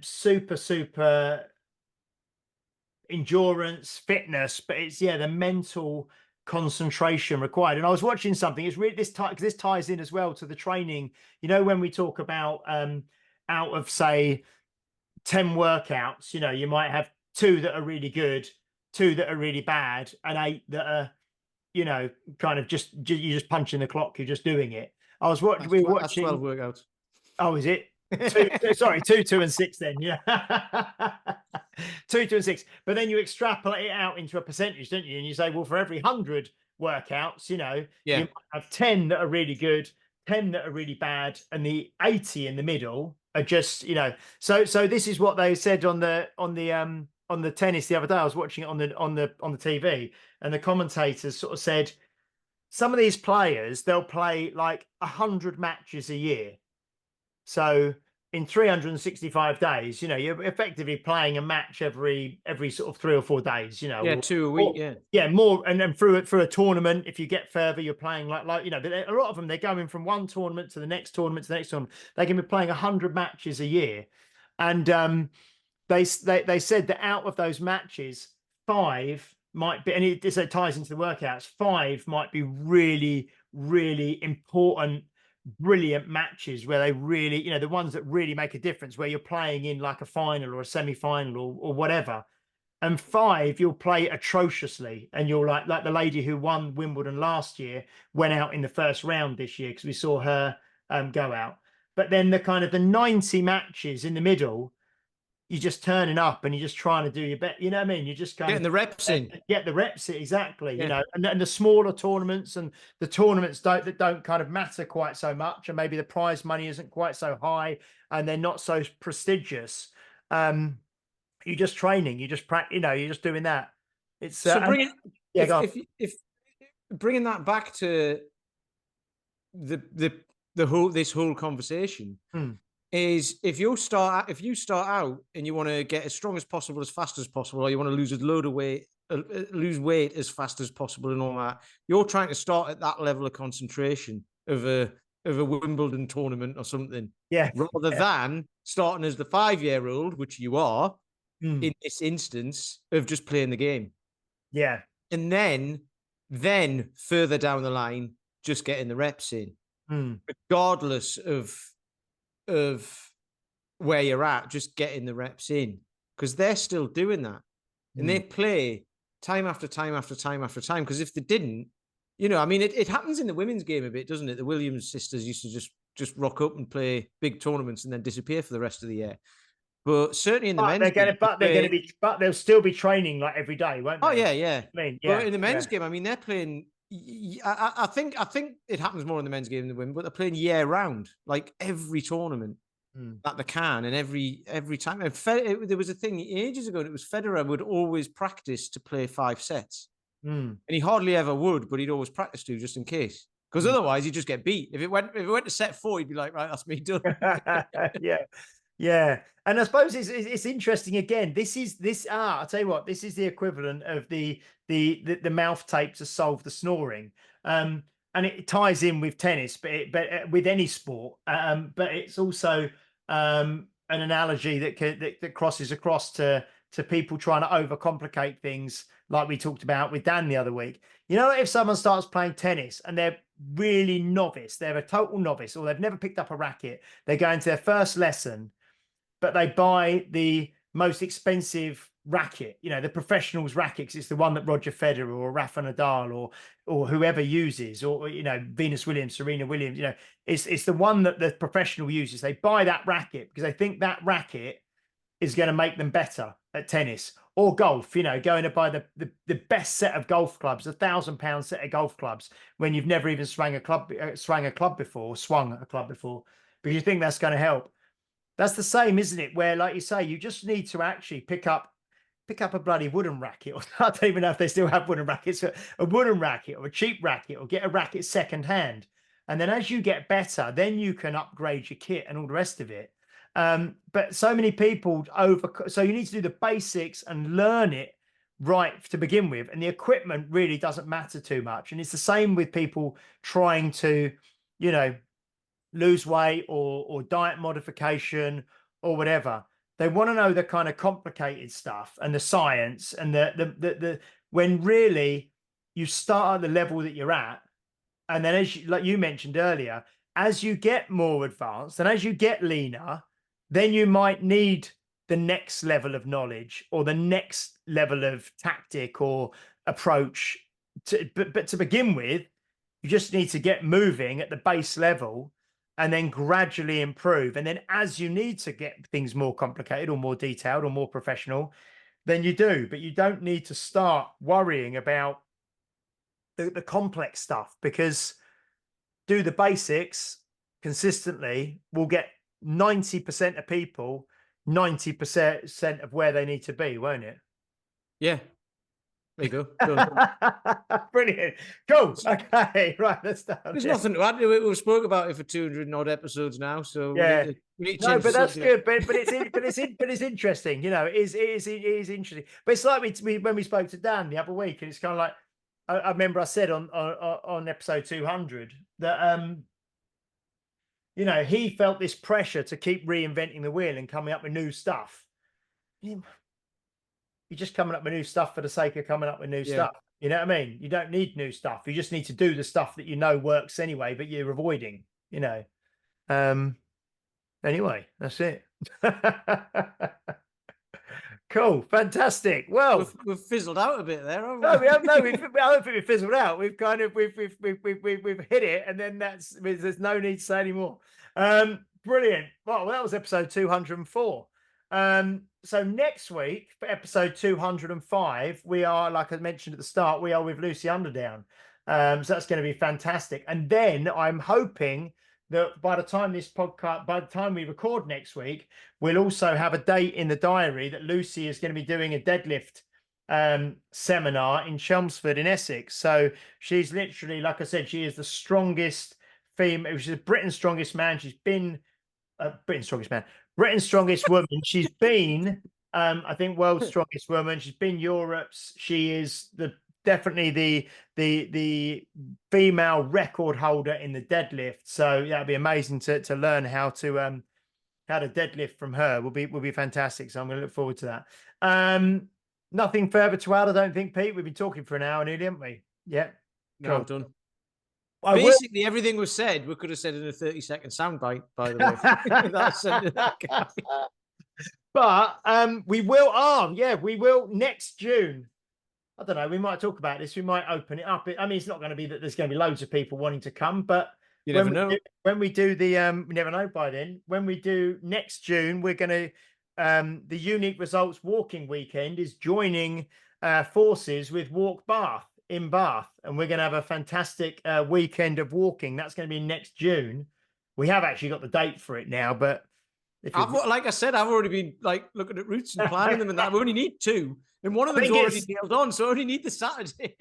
super endurance, fitness, but it's the mental concentration required. And I was watching something, it's really this ties in as well to the training. You know, when we talk about out of, say, 10 workouts, you know, you might have 2 that are really good, 2 that are really bad, and 8 that are, you know, kind of you're just punching the clock, you're just doing it. I was watching, we were That's 12 watching. workouts. Oh, is it? Two, sorry, 2, 2, and 6 then. Yeah. 2, 2, and 6. But then you extrapolate it out into a percentage, don't you? And you say, well, for every 100 workouts, you know, Yeah. you might have 10 that are really good, 10 that are really bad, and the 80 in the middle are just, you know. So this is what they said on the tennis the other day. I was watching it on the TV, and the commentators sort of said some of these players, they'll play like 100 matches a year. So in 365 days, you know, you're effectively playing a match every sort of 3 or 4 days, you know. Yeah, 2 a week. Yeah. Yeah, more, and then through a tournament, if you get further, you're playing like you know. But a lot of them, they're going from one tournament to the next tournament to the next tournament. They can be playing 100 matches a year, and they said that out of those matches, 5 might be, and it ties into the workouts. 5 might be really, really important, brilliant matches where they really, you know, the ones that really make a difference, where you're playing in like a final or a semi-final or whatever. And 5 you'll play atrociously, and you're like the lady who won Wimbledon last year went out in the first round this year, because we saw her go out. But then the kind of the 90 matches in the middle, you're just turning up and you're just trying to do your best. You know what I mean? You're just kind Getting the reps in. get the reps in, exactly. Yeah. You know, and the smaller tournaments and the tournaments that don't kind of matter quite so much, and maybe the prize money isn't quite so high, and they're not so prestigious. You're just training. You just practice. You know, you're just doing that. It's So bringing if bringing that back to the whole conversation. Is if you start out and you want to get as strong as possible as fast as possible, or you want to lose a load of weight, lose weight as fast as possible, and all that, you're trying to start at that level of concentration of a Wimbledon tournament or something, rather than starting as the 5-year-old, which you are in this instance, of just playing the game. Yeah, and then further down the line, just getting the reps in, regardless of where you're at, just getting the reps in, because they're still doing that, and they play time after time after time after time. Because if they didn't, you know, I mean, it happens in the women's game a bit, doesn't it? The Williams sisters used to just rock up and play big tournaments and then disappear for the rest of the year. But certainly in the men's game, they'll still be training like every day, won't they? Oh yeah. I mean, but in the men's game, I mean, they're playing. I think it happens more in the men's game than the women, but they're playing year round, like every tournament that they can, and every time. And there was a thing ages ago, and it was Federer would always practice to play 5 sets, and he hardly ever would, but he'd always practice to, just in case, because otherwise he'd just get beat. If it went to set 4, he'd be like, right, that's me done. Yeah. And I suppose it's interesting again. I'll tell you what, this is the equivalent of the mouth tape to solve the snoring. And it ties in with tennis, but with any sport. But it's also an analogy that crosses across to people trying to overcomplicate things, like we talked about with Dan the other week. You know, if someone starts playing tennis and they're really novice, they're a total novice, or they've never picked up a racket, they're going to their first lesson, but they buy the most expensive racket, you know, the professionals' rackets. It's the one that Roger Federer or Rafa Nadal or whoever uses, or, you know, Venus Williams, Serena Williams, you know, it's the one that the professional uses. They buy that racket because they think that racket is going to make them better at tennis or golf, you know, going to buy the best set of golf clubs, £1,000 set of golf clubs, when you've never even swung a club before, because you think that's going to help. That's the same, isn't it? Where, like you say, you just need to actually pick up a bloody wooden racket, or I don't even know if they still have wooden rackets, a wooden racket or a cheap racket, or get a racket second hand. And then as you get better, then you can upgrade your kit and all the rest of it. But so many people so you need to do the basics and learn it right to begin with. And the equipment really doesn't matter too much. And it's the same with people trying to, you know, lose weight or diet modification or whatever. They want to know the kind of complicated stuff and the science, and the when really you start at the level that you're at, and then like you mentioned earlier, as you get more advanced and as you get leaner, then you might need the next level of knowledge or the next level of tactic or approach but to begin with, you just need to get moving at the base level and then gradually improve. And then as you need to get things more complicated or more detailed or more professional, then you do. But you don't need to start worrying about the complex stuff, because do the basics consistently will get 90% of people 90% of where they need to be, won't it? Yeah. There you go. Brilliant. Cool. Okay. Right. Let's start. There's nothing to add to it. We've spoke about it for 200 and odd episodes now. So yeah. we need to No, change but the that's subject. good. But it's interesting. You know, it is interesting. But it's like when we spoke to Dan the other week, and it's kind of like I remember I said on episode 200 that you know, he felt this pressure to keep reinventing the wheel and coming up with new stuff. You're just coming up with new stuff for the sake of coming up with new stuff. You know what I mean? You don't need new stuff. You just need to do the stuff that you know works anyway, but you're avoiding, you know. Anyway, that's it. Cool, fantastic. Well, we've fizzled out a bit there, haven't we? No, we have no. I don't think we fizzled out. We've kind of we've hit it, and then there's no need to say anymore. Brilliant. Well, that was episode 204. So next week for episode 205, we are, like I mentioned at the start, we are with Lucy Underdown. So that's going to be fantastic. And then I'm hoping that by the time we record next week, we'll also have a date in the diary that Lucy is going to be doing a deadlift seminar in Chelmsford in Essex. So she's literally, like I said, she is the strongest female. She's Britain's strongest man. She's been Britain's strongest woman. She's been I think world's strongest woman. She's been Europe's. She is definitely the female record holder in the deadlift. So that'd be amazing to learn how to deadlift from her. Will be fantastic. So I'm going to look forward to that. Nothing further to add, I don't think, Pete. We've been talking for an hour nearly, haven't we? Yeah. No, cool. Done. Basically, everything was said. We could have said in a 30-second soundbite, by the way. But we will next June. I don't know. We might talk about this. We might open it up. I mean, it's not going to be that there's going to be loads of people wanting to come, but you never know. When we do we never know by then. When we do next June, we're going to the Unique Results Walking Weekend is joining forces with Walk Bath in Bath, and we're going to have a fantastic weekend of walking. That's going to be next June. We have actually got the date for it now, but like I said, I've already been looking at routes and planning them, and that we only need 2, and one of them's already nailed on, so I only need the Saturday.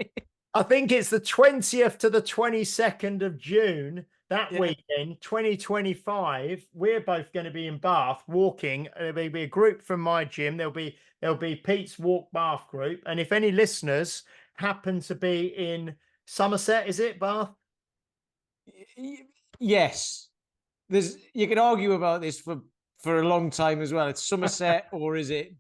I think it's the 20th to the 22nd of June. That weekend, 2025, we're both going to be in Bath walking. There'll be a group from my gym. There'll be Pete's Walk Bath group. And if any listeners happen to be in Somerset, is it Bath? Yes. You can argue about this for a long time as well. It's Somerset or is it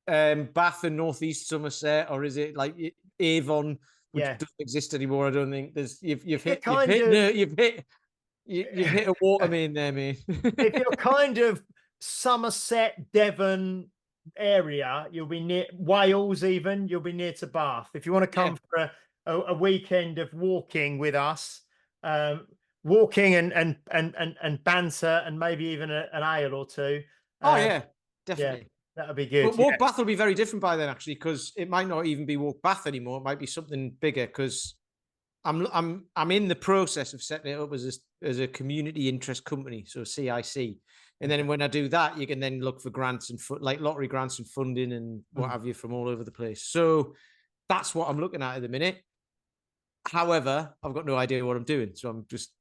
Bath and Northeast Somerset, or is it like Avon? Which doesn't exist anymore. I don't think you've hit a water main there, mate. If you're kind of Somerset, Devon area, you'll be near Wales. Even you'll be near to Bath. If you want to come for a weekend of walking with us, walking and banter, and maybe even an ale or two. Definitely. That would be good. But Walk Bath will be very different by then, actually, because it might not even be Walk Bath anymore. It might be something bigger, because I'm in the process of setting it up as a community interest company, so CIC. And then when I do that, you can then look for grants and like lottery grants and funding and what have you from all over the place. So that's what I'm looking at the minute. However, I've got no idea what I'm doing, so I'm just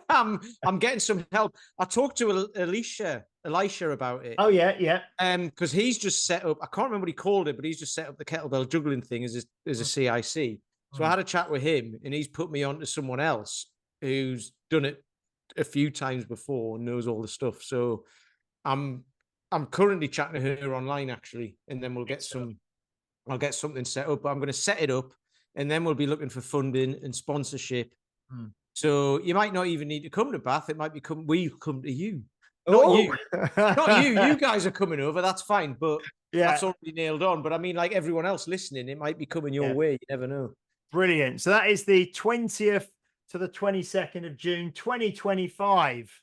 I'm getting some help. I talked to Elisha about it. Oh yeah. Because he's just set up. I can't remember what he called it, but he's just set up the kettlebell juggling thing as a CIC. So I had a chat with him, and he's put me on to someone else who's done it a few times before and knows all the stuff. So I'm currently chatting to her online, actually, and then I'll get something set up. But I'm going to set it up, and then we'll be looking for funding and sponsorship. So you might not even need to come to Bath. It might we'll come to you. Not you. Not you. You guys are coming over. That's fine. But that's already nailed on. But I mean, like everyone else listening, it might be coming your way. You never know. Brilliant. So that is the 20th to the 22nd of June, 2025.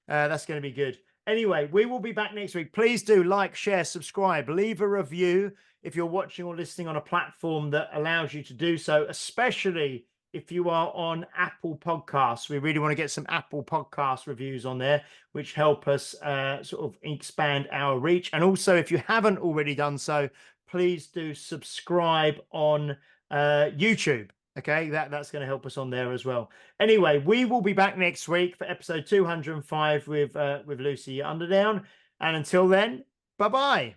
That's going to be good. Anyway, we will be back next week. Please do like, share, subscribe, leave a review if you're watching or listening on a platform that allows you to do so, especially if you are on Apple Podcasts. We really want to get some Apple Podcast reviews on there, which help us sort of expand our reach. And also, if you haven't already done so, please do subscribe on YouTube. Okay, that's going to help us on there as well. Anyway, we will be back next week for episode 205 with Lucy Underdown. And until then, bye-bye.